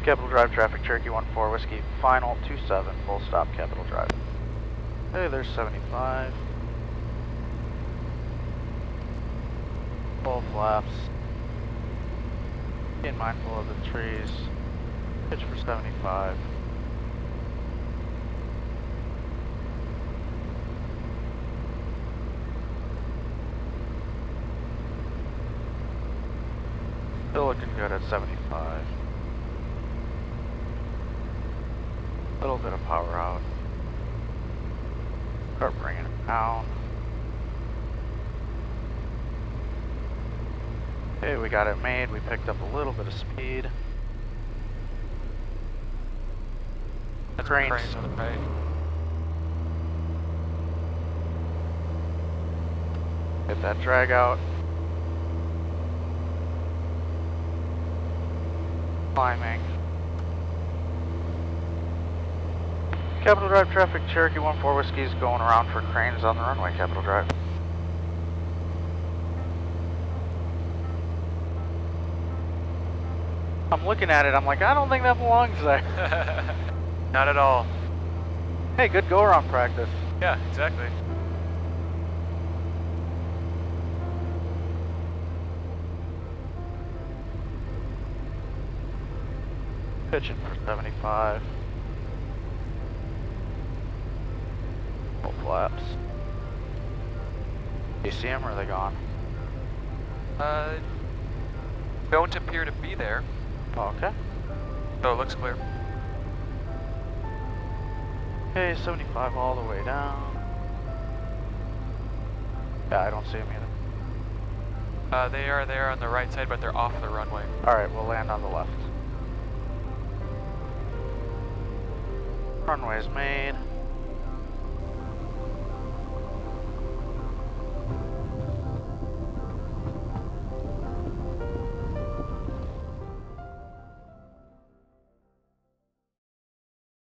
Capital Drive traffic, Cherokee 14 Whiskey, final 27, full stop, Capital Drive. Hey, there's 75. Full flaps. Being mindful of the trees. Pitch for 75. Still looking good at 75. Little bit of power out. Start bringing it down. Okay, we got it made. We picked up a little bit of speed. Cranes. Cranes on the right. Get that drag out. Climbing. Capital Drive traffic, Cherokee 14 Whiskey is going around for cranes on the runway, Capital Drive. I'm looking at it, I'm like, I don't think that belongs there. Not at all. Hey, good go-around practice. Yeah, exactly. Pitching for 75. Full flaps. Do you see them or are they gone? Don't appear to be there. Okay. So it looks clear. Okay, 75 all the way down. Yeah, I don't see them either. They are there on the right side, but they're off the runway. Alright, we'll land on the left. Runway's made.